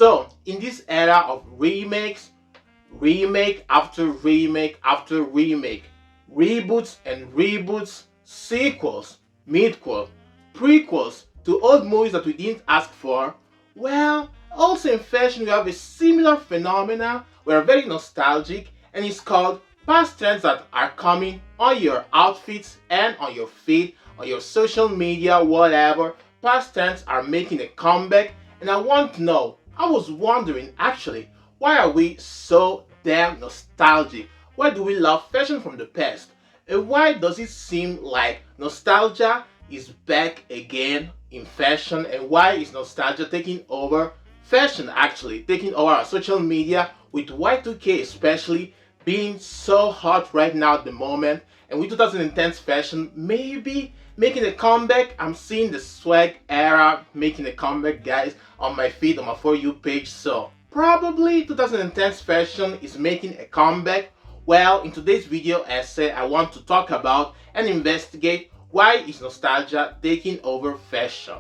So, in this era of remakes, remake after remake after remake, reboots and reboots, sequels, midquels, prequels to old movies that we didn't ask for, well, also in fashion we have a similar phenomena. We are very nostalgic, and it's called past trends that are coming on your outfits and on your feed, on your social media, whatever. Past trends are making a comeback, and I want to know, I was wondering actually, why are we so damn nostalgic? Why do we love fashion from the past? And why does it seem like nostalgia is back again in fashion? And why is nostalgia taking over fashion, actually taking over our social media, with Y2K especially being so hot right now at the moment, and with 2010's fashion maybe making a comeback? I'm seeing the swag era making a comeback, guys, on my feed, on my For You page. So probably 2010's fashion is making a comeback. Well, in today's video essay, I want to talk about and investigate why is nostalgia taking over fashion.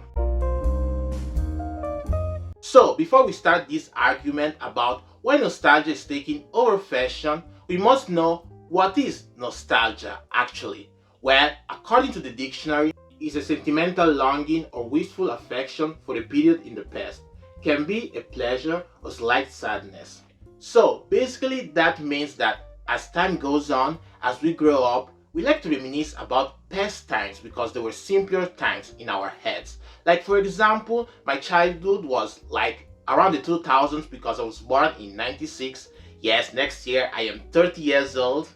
So before we start this argument about why nostalgia is taking over fashion, we must know what is nostalgia actually. Well, according to the dictionary, it's a sentimental longing or wistful affection for a period in the past. Can be a pleasure or slight sadness. So basically that means that as time goes on, as we grow up, we like to reminisce about past times because there were simpler times in our heads. Like for example, my childhood was like around the 2000s because I was born in 96. Yes, next year I am 30 years old.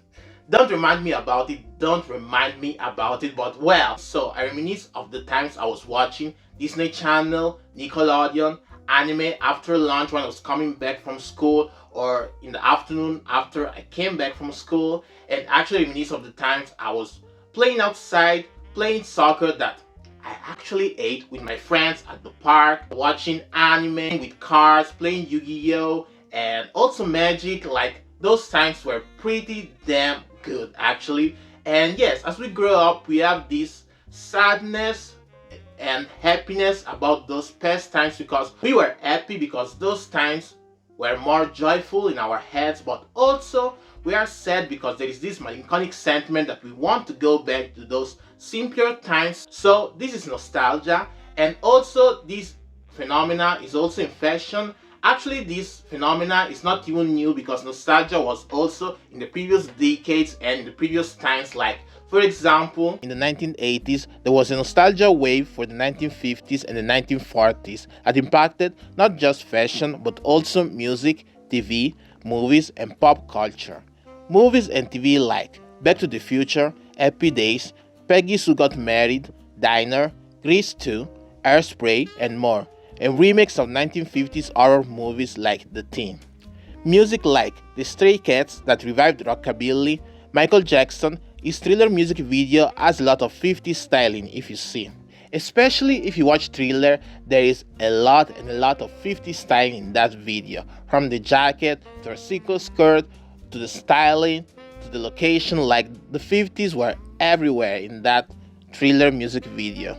Don't remind me about it, but well, so I reminisce of the times I was watching Disney Channel, Nickelodeon, anime after lunch when I was coming back from school, or in the afternoon after I came back from school, and actually reminisce of the times I was playing outside, playing soccer that I actually ate with my friends at the park, watching anime with cars, playing Yu-Gi-Oh! And also Magic. Like those times were pretty damn good actually. And yes, as we grow up, we have this sadness and happiness about those past times because we were happy because those times were more joyful in our heads, but also we are sad because there is this melancholic sentiment that we want to go back to those simpler times. So this is nostalgia, and also this phenomena is also in fashion. Actually, this phenomena is not even new because nostalgia was also in the previous decades and in the previous times. Like, for example, in the 1980s, there was a nostalgia wave for the 1950s and the 1940s that impacted not just fashion but also music, TV, movies, and pop culture. Movies and TV like Back to the Future, Happy Days, Peggy Sue Got Married, Diner, Grease 2, Airspray, and more, and remakes of 1950s horror movies like The Thing. Music like The Stray Cats that revived rockabilly, Michael Jackson, his Thriller music video has a lot of 50s styling if you see. Especially if you watch Thriller, there is a lot of 50s styling in that video. From the jacket, to her sequel skirt, to the styling, to the location, like the 50s were everywhere in that Thriller music video.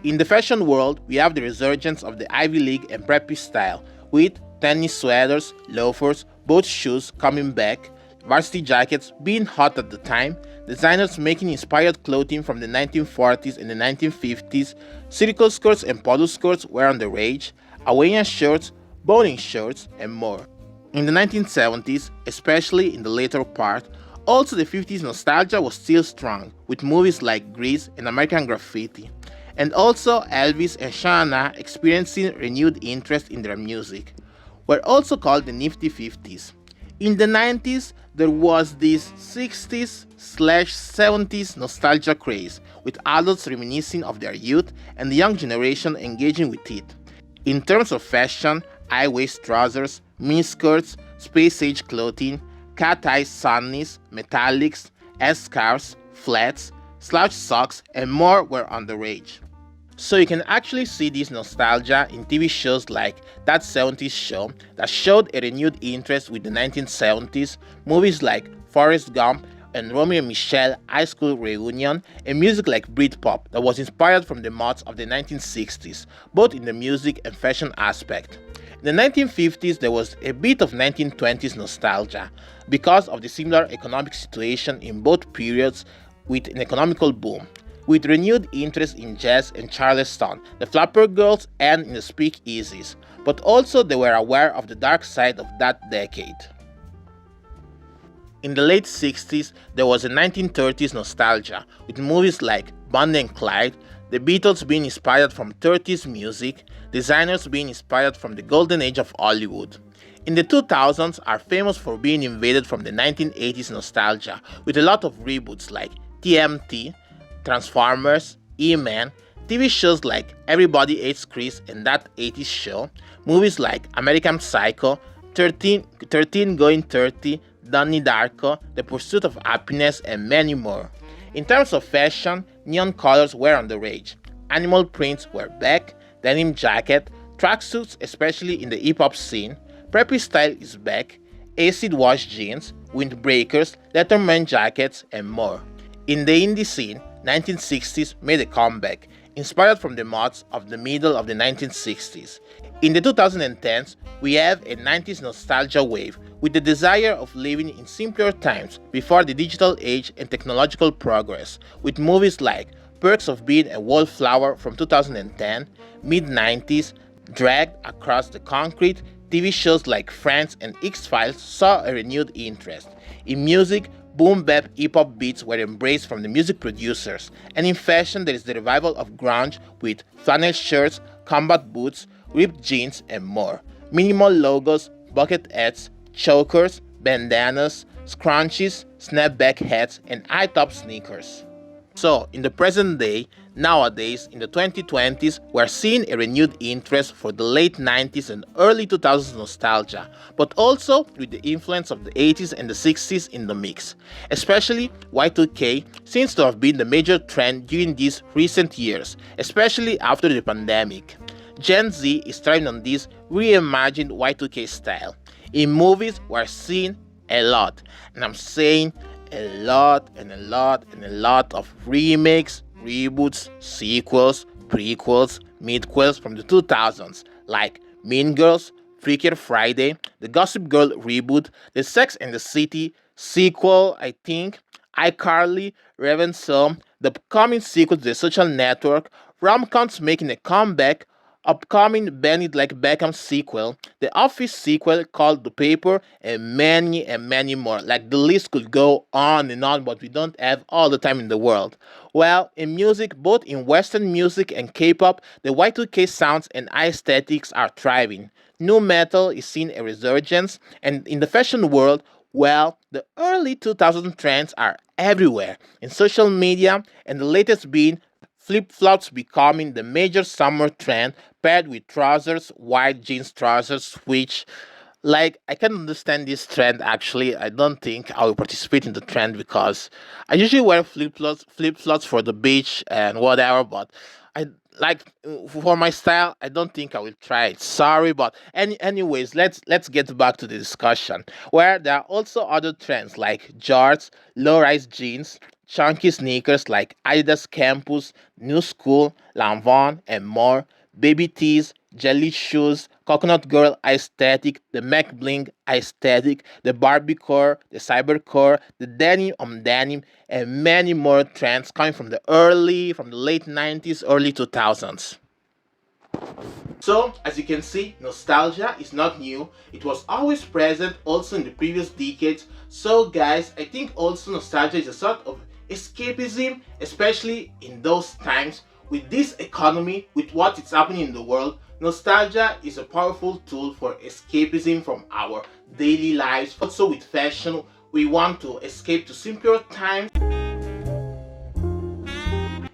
In the fashion world, we have the resurgence of the Ivy League and preppy style, with tennis sweaters, loafers, boat shoes coming back, varsity jackets being hot at the time, designers making inspired clothing from the 1940s and the 1950s, circle skirts and polo skirts were on the rage, Hawaiian shirts, boating shirts, and more. In the 1970s, especially in the later part, also the 50s nostalgia was still strong, with movies like Grease and American Graffiti, and also Elvis and Shana experiencing renewed interest in their music, were also called the Nifty 50s. In the 90s, there was this 60s/70s nostalgia craze, with adults reminiscing of their youth and the young generation engaging with it. In terms of fashion, high-waist trousers, miniskirts, space-age clothing, cat-eye sunnies, metallics, S-scarves, flats, slouch socks, and more were on the rage. So you can actually see this nostalgia in TV shows like That 70s Show that showed a renewed interest with the 1970s, movies like Forrest Gump and Romeo and Michelle High School Reunion, and music like Britpop that was inspired from the mods of the 1960s, both in the music and fashion aspect. In the 1950s, there was a bit of 1920s nostalgia because of the similar economic situation in both periods with an economical boom, with renewed interest in jazz and Charleston, the Flapper Girls, and in the speakeasies, but also they were aware of the dark side of that decade. In the late 60s, there was a 1930s nostalgia with movies like Bonnie and Clyde, the Beatles being inspired from 30s music, designers being inspired from the golden age of Hollywood. In the 2000s are famous for being invaded from the 1980s nostalgia with a lot of reboots like TMT, Transformers, E-Man, TV shows like Everybody Hates Chris and That 80s Show, movies like American Psycho, 13 Going 30, Donnie Darko, The Pursuit of Happiness, and many more. In terms of fashion, neon colors were on the rage. Animal prints were back, denim jacket, tracksuits especially in the hip-hop scene, preppy style is back, acid wash jeans, windbreakers, Letterman jackets, and more. In the indie scene, 1960s made a comeback, inspired from the mods of the middle of the 1960s. In the 2010s, we have a 90s nostalgia wave with the desire of living in simpler times before the digital age and technological progress, with movies like Perks of Being a Wallflower from 2010, mid-90s, Dragged Across the Concrete, TV shows like Friends and X-Files saw a renewed interest. In music, boom bap hip-hop beats were embraced from the music producers, and in fashion there is the revival of grunge with flannel shirts, combat boots, ripped jeans, and more. Minimal logos, bucket hats, chokers, bandanas, scrunchies, snapback hats, and high-top sneakers. So, in the present day, nowadays, in the 2020s, we're seeing a renewed interest for the late 90s and early 2000s nostalgia, but also with the influence of the 80s and the 60s in the mix. Especially Y2K seems to have been the major trend during these recent years, especially after the pandemic. Gen Z is thriving on this reimagined Y2K style. In movies, we're seeing a lot, and I'm saying a lot of remakes, reboots, sequels, prequels, midquels from the 2000s, like Mean Girls, Freakier Friday, the Gossip Girl reboot, the Sex and the City sequel, I think, iCarly, Raven's, the upcoming sequel to The Social Network, rom-coms making a comeback, upcoming Bend Like Beckham sequel, the Office sequel called The Paper, and many more. Like the list could go on and on, but we don't have all the time in the world. Well, in music, both in Western music and K-pop, the Y2K sounds and aesthetics are thriving. Nu metal is seeing a resurgence, and in the fashion world, well, the early 2000 trends are everywhere in social media, and the latest being flip-flops becoming the major summer trend paired with trousers, wide jeans trousers, which, like, I can understand this trend actually. I don't think I will participate in the trend because I usually wear flip-flops for the beach and whatever, but I like for my style, I don't think I will try it. Sorry, but anyways, let's get back to the discussion. Where there are also other trends like jorts, low-rise jeans, chunky sneakers like Adidas Campus, New School, Lanvin, and more, baby tees, jelly shoes, coconut girl aesthetic, the Mac Bling aesthetic, the Barbiecore, the Cybercore, the denim on denim, and many more trends coming from the late 90s, early 2000s. So, as you can see, nostalgia is not new. It was always present also in the previous decades. So guys, I think also nostalgia is a sort of escapism, especially in those times. With this economy, with what is happening in the world, nostalgia is a powerful tool for escapism from our daily lives. Also with fashion, we want to escape to simpler times.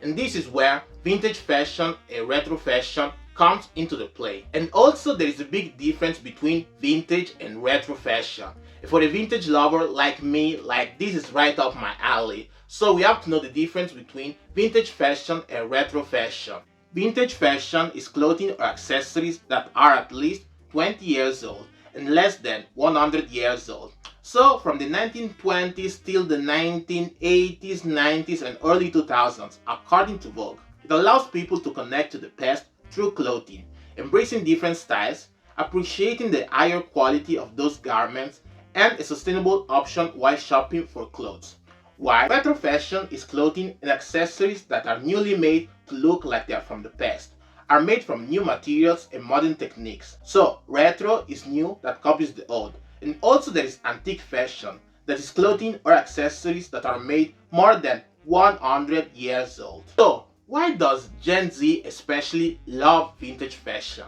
And this is where vintage fashion and retro fashion comes into the play. And also there is a big difference between vintage and retro fashion. For a vintage lover like me, like this is right up my alley. So we have to know the difference between vintage fashion and retro fashion. Vintage fashion is clothing or accessories that are at least 20 years old and less than 100 years old. So from the 1920s till the 1980s, 90s and early 2000s, according to Vogue. It allows people to connect to the past through clothing, embracing different styles, appreciating the higher quality of those garments and a sustainable option while shopping for clothes. While retro fashion is clothing and accessories that are newly made to look like they are from the past, are made from new materials and modern techniques. So retro is new that copies the old. And also there is antique fashion, that is clothing or accessories that are made more than 100 years old. So why does Gen Z especially love vintage fashion?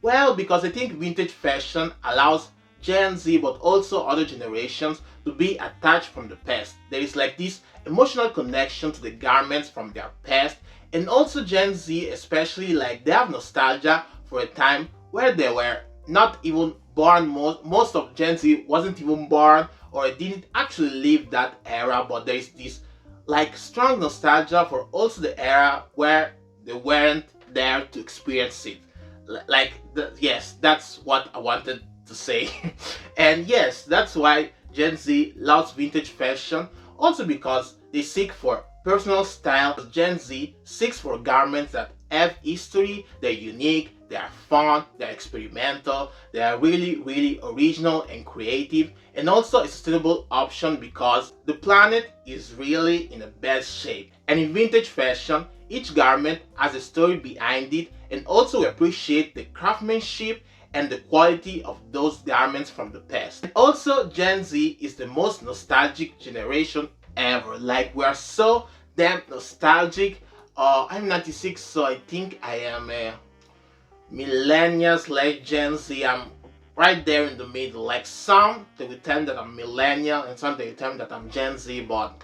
Well, because I think vintage fashion allows Gen Z but also other generations to be attached from the past. There is like this emotional connection to the garments from their past, and also Gen Z especially, like they have nostalgia for a time where they were not even born. Most of Gen Z wasn't even born or didn't actually live that era, but there is this like strong nostalgia for also the era where they weren't there to experience it. Yes, that's what I wanted to say. And yes, that's why Gen Z loves vintage fashion, also because they seek for personal style. Gen Z seeks for garments that have history, they're unique, they are fun, they're experimental, they are really original and creative, and also a sustainable option because the planet is really in a bad shape. And in vintage fashion, each garment has a story behind it, and also we appreciate the craftsmanship and the quality of those garments from the past. And also Gen Z is the most nostalgic generation ever. Like we are so damn nostalgic. I'm 96, so I think I am a millennials like Gen Z. I'm right there in the middle. Like some they will tell me that I'm millennial and some they will tell me that I'm Gen Z, but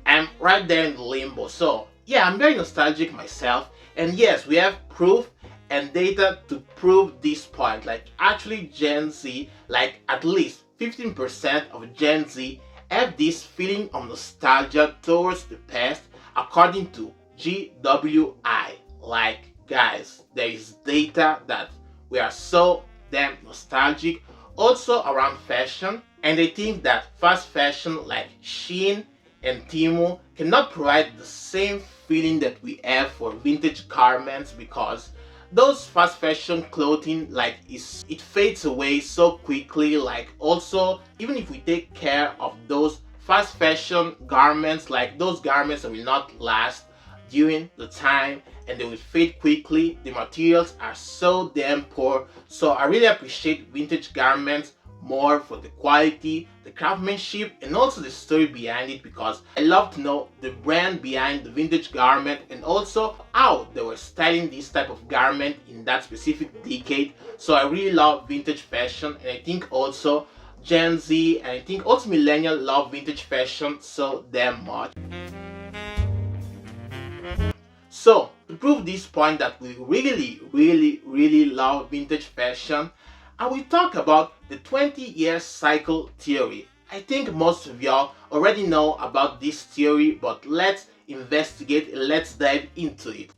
I'm right there in the limbo. So yeah, I'm very nostalgic myself, and yes, we have proof and data to prove this point. Like actually Gen Z, like at least 15% of Gen Z have this feeling of nostalgia towards the past according to GWI. Like guys, there is data that we are so damn nostalgic also around fashion, and they think that fast fashion like Shein and Temu cannot provide the same feeling that we have for vintage garments, because those fast fashion clothing it fades away so quickly. Like also, even if we take care of those fast fashion garments, like those garments that will not last during the time and they will fade quickly, the materials are so damn poor. So I really appreciate vintage garments more for the quality, the craftsmanship, and also the story behind it, because I love to know the brand behind the vintage garment and also how they were styling this type of garment in that specific decade. So I really love vintage fashion, and I think also Gen Z and I think also millennial love vintage fashion so damn much. So to prove this point that we really love vintage fashion, I will talk about the 20-year cycle theory. I think most of y'all already know about this theory, but let's investigate and let's dive into it.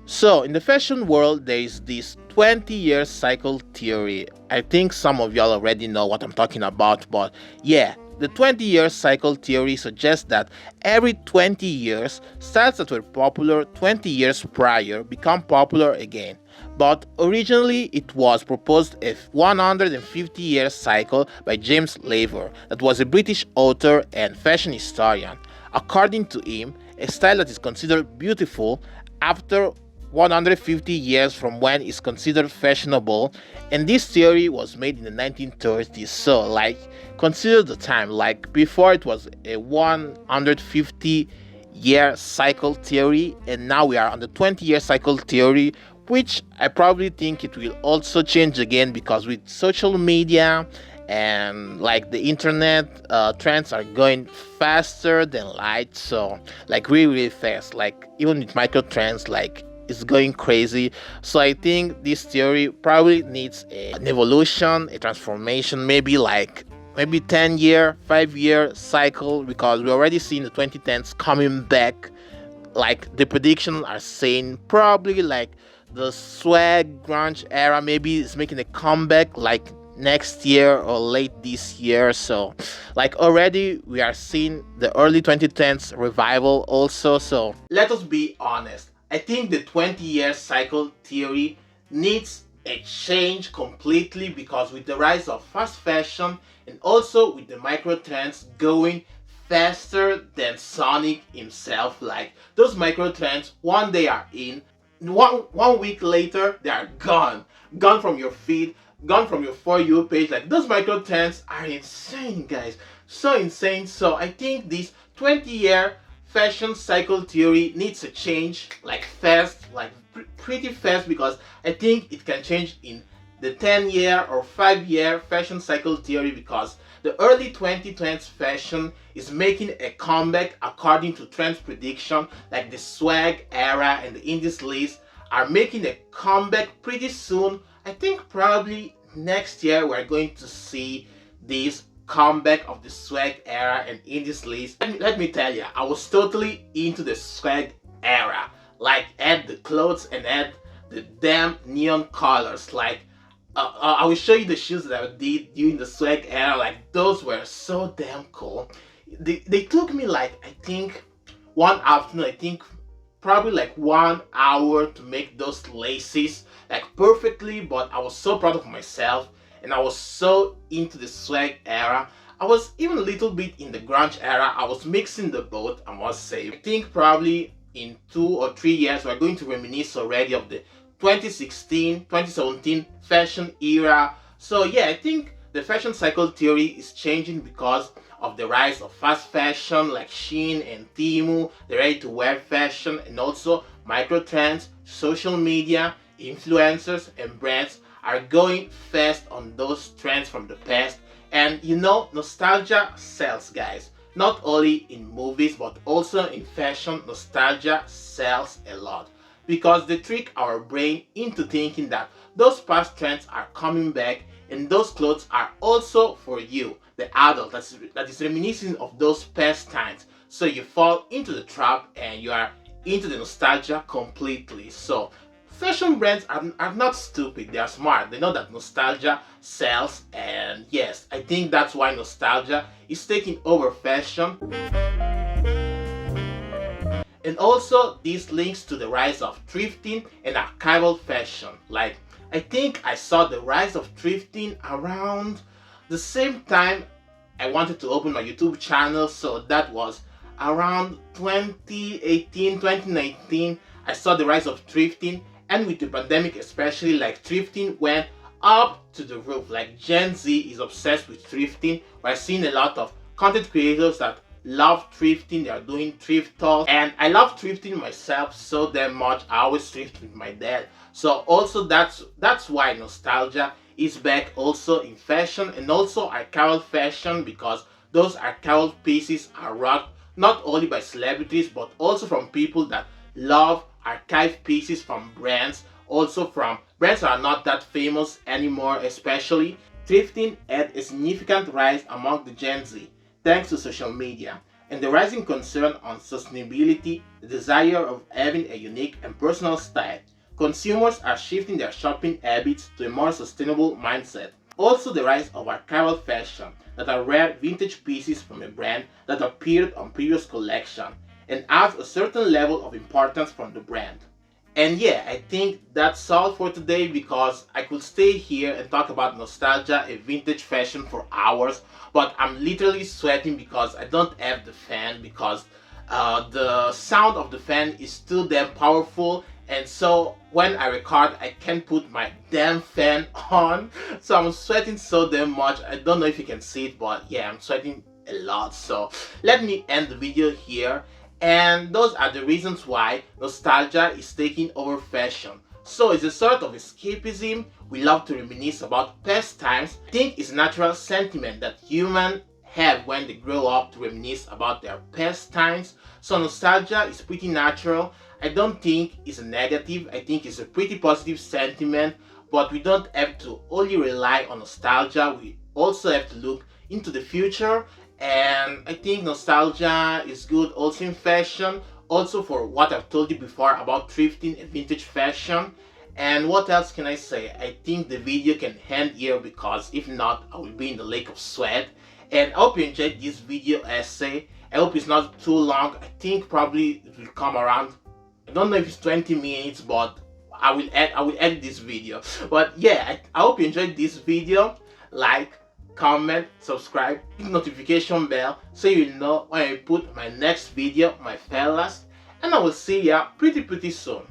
So in the fashion world, there is this 20-year cycle theory. I think some of y'all already know what I'm talking about, but yeah, the 20-year cycle theory suggests that every 20 years, styles that were popular 20 years prior become popular again. But originally it was proposed a 150-year cycle by James Laver, that was a British author and fashion historian. According to him, a style that is considered beautiful after 150 years from when it's considered fashionable, and this theory was made in the 1930s. So like consider the time, like before it was a 150 year cycle theory, and now we are on the 20-year cycle theory, which I probably think it will also change again, because with social media and like the internet, trends are going faster than light. So like really fast, like even with micro trends, like it's going crazy. So I think this theory probably needs an evolution, a transformation, maybe 10-year, 5-year cycle, because we already seen the 2010s coming back. Like the predictions are saying probably like the swag grunge era maybe is making a comeback like next year or late this year. So like already we are seeing the early 2010s revival also. So let us be honest, I think the 20-year cycle theory needs a change completely, because with the rise of fast fashion and also with the micro trends going faster than Sonic himself, like those micro trends one day are in, one week later they are gone from your feed, gone from your For You page. Like those micro trends are insane, guys, so insane. So I think this 20-year fashion cycle theory needs a change, like fast, like pretty fast, because I think it can change in the 10-year or 5-year fashion cycle theory, because the early 2010s fashion is making a comeback according to trends prediction. Like the swag era and the indies list are making a comeback pretty soon. I think probably next year we're going to see this comeback of the swag era and indies list. Let me tell you, I was totally into the swag era. Like, add the clothes and add the damn neon colors. Like, I will show you the shoes that I did during the swag era. Like, those were so damn cool. They took me like, I think, one afternoon, I think probably like 1 hour to make those laces like perfectly, but I was so proud of myself and I was so into the swag era. I was even a little bit in the grunge era. I was mixing the both, I must say. I think probably in 2 or 3 years we're going to reminisce already of the 2016, 2017 fashion era. So yeah, I think the fashion cycle theory is changing because of the rise of fast fashion like Shein and Temu, the ready-to-wear fashion, and also micro trends, social media, influencers, and brands are going fast on those trends from the past. And you know, nostalgia sells, guys. Not only in movies but also in fashion, nostalgia sells a lot, because they trick our brain into thinking that those past trends are coming back and those clothes are also for you, the adult that is reminiscing of those past times. So you fall into the trap and you are into the nostalgia completely. So fashion brands are not stupid, they are smart. They know that nostalgia sells, and yes, I think that's why nostalgia is taking over fashion. And also this links to the rise of thrifting and archival fashion. Like, I think I saw the rise of thrifting around the same time I wanted to open my YouTube channel, so that was around 2018, 2019. I saw the rise of thrifting, and with the pandemic especially, like thrifting went up to the roof. Like Gen Z is obsessed with thrifting. We're seeing a lot of content creators that love thrifting. They are doing thrift hauls, and I love thrifting myself so damn much. I always thrift with my dad. So also that's why nostalgia is back also in fashion, and also archival fashion, because those archival pieces are rocked not only by celebrities but also from people that love archive pieces from brands, also from brands that are not that famous anymore. Especially thrifting had a significant rise among the Gen Z thanks to social media and the rising concern on sustainability, the desire of having a unique and personal style. Consumers are shifting their shopping habits to a more sustainable mindset. Also the rise of archival fashion, that are rare vintage pieces from a brand that appeared on previous collection and adds a certain level of importance from the brand. And yeah, I think that's all for today, because I could stay here and talk about nostalgia and vintage fashion for hours, but I'm literally sweating because I don't have the fan, because the sound of the fan is too damn powerful, and so when I record I can't put my damn fan on, so I'm sweating so damn much. I don't know if you can see it, but yeah, I'm sweating a lot. So let me end the video here. And those are the reasons why nostalgia is taking over fashion. So it's a sort of escapism. We love to reminisce about past times. I think it's a natural sentiment that humans have when they grow up, to reminisce about their past times. So nostalgia is pretty natural. I don't think it's a negative. I think it's a pretty positive sentiment, but we don't have to only rely on nostalgia. We also have to look into the future. And I think nostalgia is good also in fashion, also for what I've told you before about thrifting and vintage fashion. And what else can I say? I think the video can end here, because if not I will be in the lake of sweat. And I hope you enjoyed this video essay. I hope it's not too long. I think probably it will come around, I don't know if it's 20 minutes, but I will edit this video. But yeah, I hope you enjoyed this video. Like, comment, subscribe, hit notification bell so you know when I put my next video, my fellas, and I will see ya pretty soon.